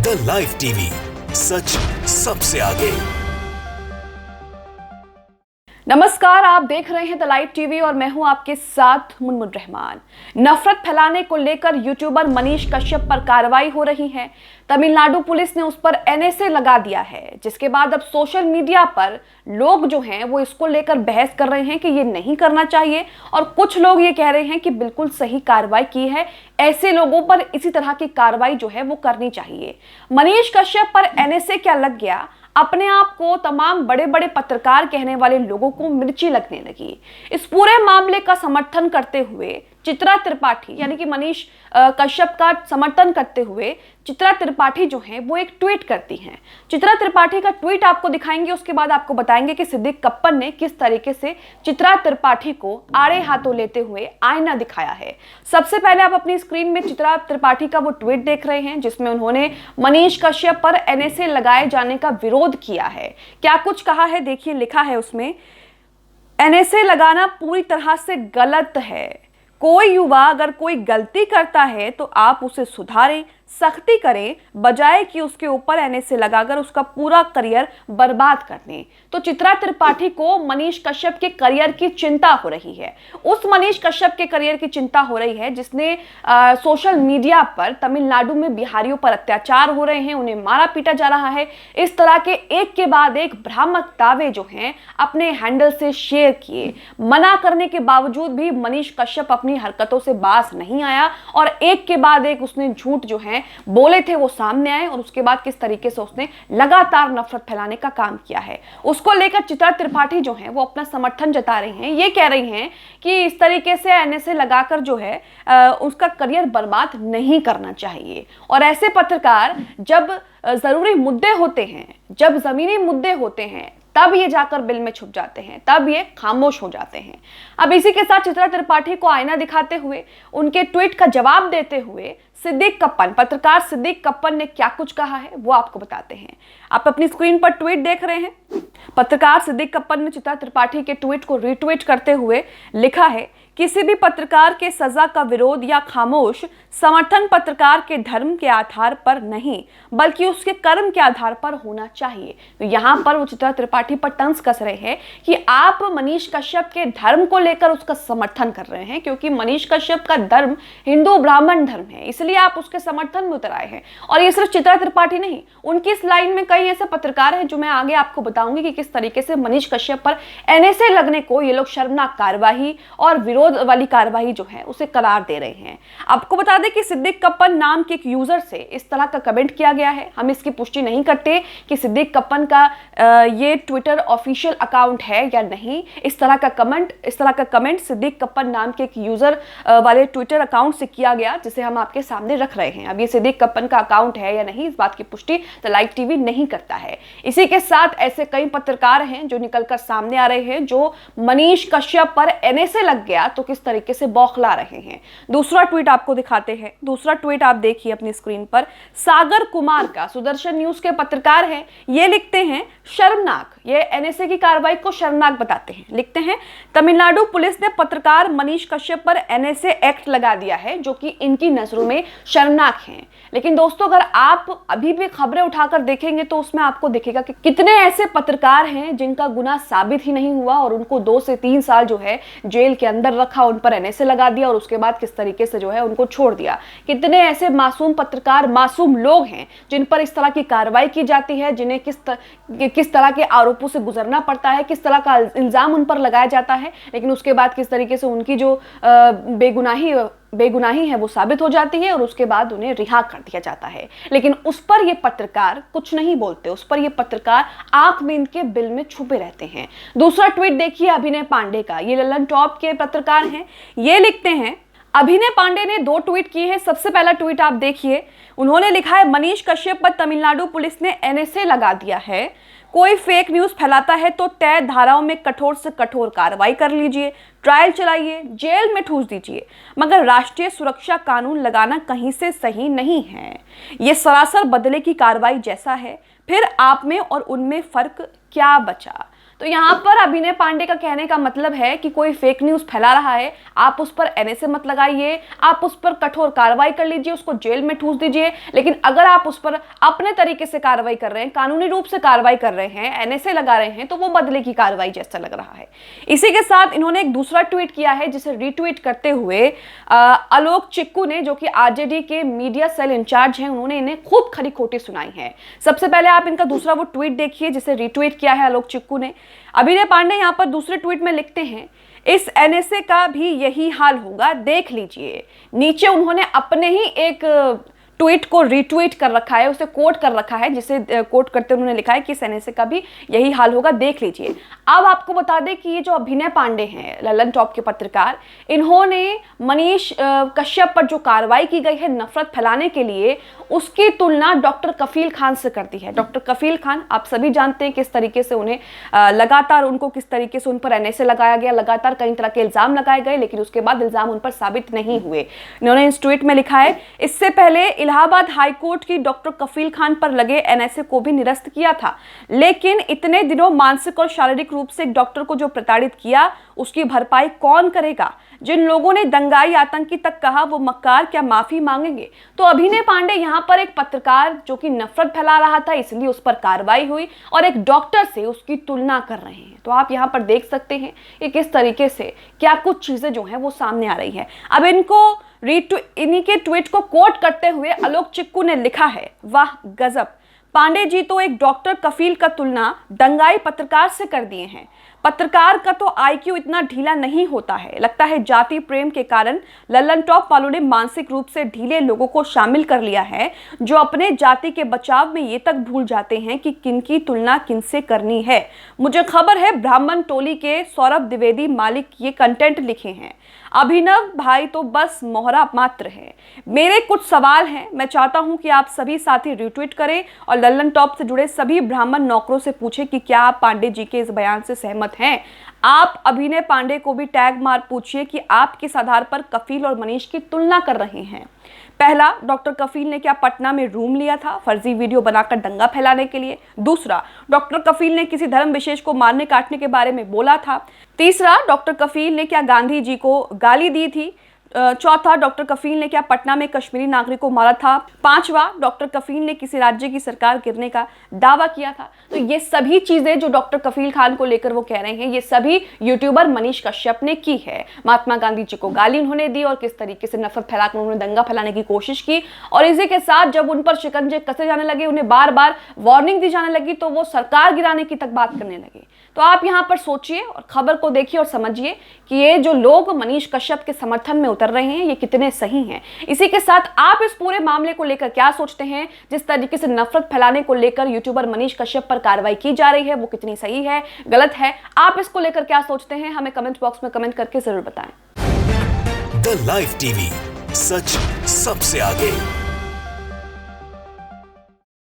The live TV, सच सबसे आगे। नमस्कार, आप देख रहे हैं द लाइव टीवी और मैं हूं आपके साथ मुनमुन रहमान। नफरत फैलाने को लेकर यूट्यूबर मनीष कश्यप पर कार्रवाई हो रही है। तमिलनाडु पुलिस ने उस पर एनएसए लगा दिया है, जिसके बाद अब सोशल मीडिया पर लोग जो हैं वो इसको लेकर बहस कर रहे हैं कि ये नहीं करना चाहिए, और कुछ लोग ये कह रहे हैं कि बिल्कुल सही कार्रवाई की है, ऐसे लोगों पर इसी तरह की कार्रवाई जो है वो करनी चाहिए। मनीष कश्यप पर एनएसए क्या लग गया? अपने आप को तमाम बड़े बड़े पत्रकार कहने वाले लोगों को मिर्ची लगने लगी। इस पूरे मामले का समर्थन करते हुए चित्रा त्रिपाठी, यानी कि मनीष कश्यप का समर्थन करते हुए चित्रा त्रिपाठी जो है वो एक ट्वीट करती हैं। चित्रा त्रिपाठी का ट्वीट आपको दिखाएंगे, उसके बाद आपको बताएंगे कि सिद्दीक कप्पन ने किस तरीके से चित्रा त्रिपाठी को आड़े हाथों लेते हुए आईना दिखाया है। सबसे पहले आप अपनी स्क्रीन में चित्रा त्रिपाठी का वो ट्वीट देख रहे हैं जिसमें उन्होंने मनीष कश्यप पर एनएसए लगाए जाने का विरोध किया है। क्या कुछ कहा है देखिए, लिखा है उसमें, एनएसए लगाना पूरी तरह से गलत है। कोई युवा अगर कोई गलती करता है तो आप उसे सुधारें, सख्ती करें, बजाय कि उसके ऊपर एनएसए लगाकर उसका पूरा करियर बर्बाद कर दें। तो चित्रा त्रिपाठी को मनीष कश्यप के करियर की चिंता हो रही है। उस मनीष कश्यप के करियर की चिंता हो रही है जिसने सोशल मीडिया पर तमिलनाडु में बिहारियों पर अत्याचार हो रहे हैं, उन्हें मारा पीटा जा रहा है। इस तरह के एक के बाद एक भ्रामक दावे जो हैं अपने हैंडल से शेयर किए। मना करने के बावजूद भी मनीष कश्यप अपनी हरकतों से बाज नहीं आया और एक के बाद एक उसने झूठ जो है बोले थे वो सामने आए, और उसके बाद किस तरीके से उसने लगातार नफरत फैलाने का काम किया है उसको लेकर चित्रा त्रिपाठी जो है वो अपना समर्थन जता रही हैं। ये कह रही हैं कि इस तरीके से एनएसए लगाकर जो है उसका करियर बर्बाद नहीं करना चाहिए। और ऐसे पत्रकार जब जरूरी मुद्दे होते हैं, जब जमीनी मुद्दे होते हैं, तब ये जाकर बिल में छुप जाते हैं, तब ये खामोश हो जाते हैं। अब इसी के साथ चित्रा त्रिपाठी को आईना दिखाते हुए, उनके ट्वीट का जवाब देते हुए सिद्दीक कप्पन, पत्रकार सिद्दीक कप्पन ने क्या कुछ कहा है वो आपको बताते हैं। आप अपनी स्क्रीन पर ट्वीट देख रहे हैं। पत्रकार सिद्दीक कप्पन ने चित्रा त्रिपाठी के ट्वीट को रीट्वीट करते हुए लिखा है, किसी भी पत्रकार के सजा का विरोध या खामोश समर्थन पत्रकार के धर्म के आधार पर नहीं बल्कि उसके कर्म के आधार पर होना चाहिए। तो यहाँ पर वो चित्रा त्रिपाठी पर तंज कस रहे हैं कि आप मनीष कश्यप के धर्म को लेकर उसका समर्थन कर रहे हैं, क्योंकि मनीष कश्यप का धर्म हिंदू ब्राह्मण धर्म है, इसलिए आप उसके समर्थन में उतर आए हैं। और ये सिर्फ चित्रा त्रिपाठी नहीं, उनकी इस लाइन में कई ऐसे पत्रकार हैं जो मैं आगे आपको बताऊंगी कि किस तरीके से मनीष कश्यप पर एनएसए लगने को ये लोग शर्मनाक कार्रवाई और विरोध वाली कार्रवाई जो है उसे करार दे रहे हैं। आपको बता दें कि सिद्दीक कप्पन नाम के एक यूजर से इस तरह का कमेंट किया गया है। हम इसकी पुष्टि नहीं करते कि सिद्दीक कप्पन का ये ट्विटर ऑफिशियल अकाउंट है या नहीं। इस तरह का कमेंट सिद्दीक कप्पन नाम के एक यूजर वाले ट्विटर अकाउंट से किया गया, जिसे हम आपके सामने रख रहे हैं। अब ये सिद्दीक कप्पन का अकाउंट है या नहीं, इस बात की पुष्टि द लाइव टीवी नहीं करता है। इसी के साथ ऐसे कई पत्रकार हैं जो निकलकर सामने आ रहे हैं, जो मनीष कश्यप पर एनएसए लग गया तो किस तरीके से बौखला रहे हैं। दूसरा ट्वीट आपको दिखाते हैं। दूसरा ट्वीट आप देखिए अपनी स्क्रीन पर, सागर कुमार का, सुदर्शन न्यूज के पत्रकार हैं। ये लिखते हैं शर्मनाक, ये एनएसए की कार्रवाई को शर्मनाक बताते हैं। लिखते हैं, तमिलनाडु पुलिस ने पत्रकार मनीष कश्यप पर एनएसए एक्ट लगा दिया है जो कि इनकी नजरों में शर्मनाक है। लेकिन दोस्तों, अगर आप अभी भी खबरें उठाकर देखेंगे तो उसमें आपको दिखेगा कि कितने ऐसे पत्रकार हैं जिनका गुनाह साबित ही नहीं हुआ और उनको 2 से 3 साल जो है जेल के अंदर रखा, उन पर एनएसए लगा दिया और उसके बाद किस तरीके से जो है उनको छोड़ दिया। कितने ऐसे मासूम पत्रकार, मासूम लोग हैं जिन पर इस तरह की कार्रवाई की जाती है, जिन्हें किस तरह के आरोपों से गुजरना पड़ता है, किस तरह का इल्जाम उन पर लगाया जाता है, लेकिन उसके बाद किस तरीके से उनकी जो बेगुनाही है वो साबित हो जाती है और उसके बाद उन्हें रिहा कर दिया जाता है। लेकिन उस पर ये पत्रकार कुछ नहीं बोलते, उस पर ये पत्रकार आंख मींद के बिल में छुपे रहते हैं। दूसरा ट्वीट देखिए अभिनय पांडे का, ये ललन टॉप के पत्रकार हैं। ये लिखते हैं, अभिनय पांडे ने 2 ट्वीट किए हैं। सबसे पहला ट्वीट आप देखिए, उन्होंने लिखा है, मनीष कश्यप पर तमिलनाडु पुलिस ने एनएसए लगा दिया है। कोई फेक न्यूज फैलाता है तो तय धाराओं में कठोर से कठोर कार्रवाई कर लीजिए, ट्रायल चलाइए, जेल में ठूस दीजिए, मगर राष्ट्रीय सुरक्षा कानून लगाना कहीं से सही नहीं है। ये सरासर बदले की कार्रवाई जैसा है, फिर आप में और उनमें फर्क क्या बचा। तो यहाँ पर अभिनय पांडे का कहने का मतलब है कि कोई फेक न्यूज फैला रहा है, आप उस पर एनएसए मत लगाइए, आप उस पर कठोर कार्रवाई कर लीजिए, उसको जेल में ठूस दीजिए, लेकिन अगर आप उस पर अपने तरीके से कार्रवाई कर रहे हैं, कानूनी रूप से कार्रवाई कर रहे हैं, एनएसए लगा रहे हैं, तो वो बदले की कार्रवाई जैसा लग रहा है। इसी के साथ इन्होंने एक दूसरा ट्वीट किया है जिसे रीट्वीट करते हुए आलोक चिक्कू ने, जो कि आरजेडी के मीडिया सेल इंचार्ज हैं, उन्होंने इन्हें खूब खरी खोटी सुनाई है। सबसे पहले आप इनका दूसरा वो ट्वीट देखिए जिसे रीट्वीट किया है आलोक चिक्कू ने। अभिनय पांडे यहां पर दूसरे ट्वीट में लिखते हैं, इस एनएसए का भी यही हाल होगा, देख लीजिए। नीचे उन्होंने अपने ही एक ट्वीट को रीट्वीट कर रखा है, उसे कोट कर रखा है, जिसे कोट करते उन्होंने लिखा है कि इस एनएसए का भी यही हाल होगा, देख लीजिए। अब आपको बता दें कि ये जो अभिनय पांडे हैं, ललन टॉप के पत्रकार, इन्होंने मनीष कश्यप पर जो कार्रवाई की गई है नफरत फैलाने के लिए, उसकी तुलना डॉक्टर कफील खान से कर दी है। डॉक्टर कफील खान आप सभी जानते हैं किस तरीके से उन्हें लगातार उनको किस तरीके से उन पर एनएसए लगाया गया, लगातार कई तरह के इल्जाम लगाए गए, लेकिन उसके बाद इल्जाम उन पर साबित नहीं हुए। इन्होंने इस ट्वीट में लिखा है, इससे पहले इलाहाबाद हाईकोर्ट की डॉक्टर कफील खान पर लगे एनएसए को भी निरस्त किया था, लेकिन इतने दिनों मानसिक और शारीरिक रूप से एक डॉक्टर को जो प्रताड़ित किया उसकी भरपाई कौन करेगा? जिन लोगों ने दंगाई आतंकी तक कहा वो मक्कार क्या माफी मांगेंगे? तो अभिनय पांडे यहां पर एक पत्रकार जो कि नफरत फैला रहा था इसलिए उस पर कार्रवाई हुई और एक डॉक्टर से उसकी तुलना कर रहे हैं। तो आप यहां पर देख सकते हैं कि किस तरीके से क्या कुछ चीजें जो हैं वो सामने आ रही है। अब इन्हीं के ट्वीट को कोट करते हुए आलोक चिक्कू ने लिखा है, वाह गजब, पांडे जी तो एक डॉक्टर कफील का तुलना दंगाई पत्रकार से कर दिए हैं। पत्रकार का तो आईक्यू इतना ढीला नहीं होता है। लगता है जाति प्रेम के कारण लल्लन टॉप वालों ने मानसिक रूप से ढीले लोगों को शामिल कर लिया है, जो अपने जाति के बचाव में ये तक भूल जाते हैं कि किनकी तुलना किनसे करनी है। मुझे खबर है ब्राह्मण टोली के सौरभ द्विवेदी मालिक ये कंटेंट लिखे हैं। अभिनव भाई तो बस मोहरा मात्र है। मेरे कुछ सवाल हैं, मैं चाहता हूं कि आप सभी साथी रिट्वीट करें और लल्लन टॉप से जुड़े सभी ब्राह्मण नौकरों से पूछें कि क्या आप पांडे जी के इस बयान से सहमत हैं। आप अभिनय पांडे को भी टैग मार पूछिए कि आप किस आधार पर कफील और मनीष की तुलना कर रहे हैं। पहला, डॉक्टर कफील ने क्या पटना में रूम लिया था फर्जी वीडियो बनाकर दंगा फैलाने के लिए? दूसरा, डॉक्टर कफील ने किसी धर्म विशेष को मारने काटने के बारे में बोला था? तीसरा, डॉक्टर कफील ने क्या गांधी जी को गाली दी थी? चौथा, डॉक्टर कफील ने क्या पटना में कश्मीरी नागरिक को मारा था? पांचवा, डॉक्टर कफील ने किसी राज्य की सरकार गिरने का दावा किया था? तो ये सभी चीजें जो डॉक्टर कफील खान को लेकर वो कह रहे हैं, ये सभी यूट्यूबर मनीष कश्यप ने की है। महात्मा गांधी जी को गाली उन्होंने दी और किस तरीके से नफरत फैलाकर उन्होंने दंगा फैलाने की कोशिश की, और इसी के साथ जब उन पर शिकंजे कसे जाने लगे, उन्हें बार बार वार्निंग दी जाने लगी, तो वो सरकार गिराने की तक बात करने लगे। तो आप यहाँ पर सोचिए और खबर को देखिए और समझिए कि ये जो लोग मनीष कश्यप के समर्थन में उतर रहे हैं ये कितने सही हैं। इसी के साथ आप इस पूरे मामले को लेकर क्या सोचते हैं? जिस तरीके से नफरत फैलाने को लेकर यूट्यूबर मनीष कश्यप पर कार्रवाई की जा रही है वो कितनी सही है, गलत है? आप इसको लेकर क्या सोचते हैं? हमें कमेंट बॉक्स में कमेंट करके जरूर बताएं। द लाइव टीवी, सच सबसे आगे।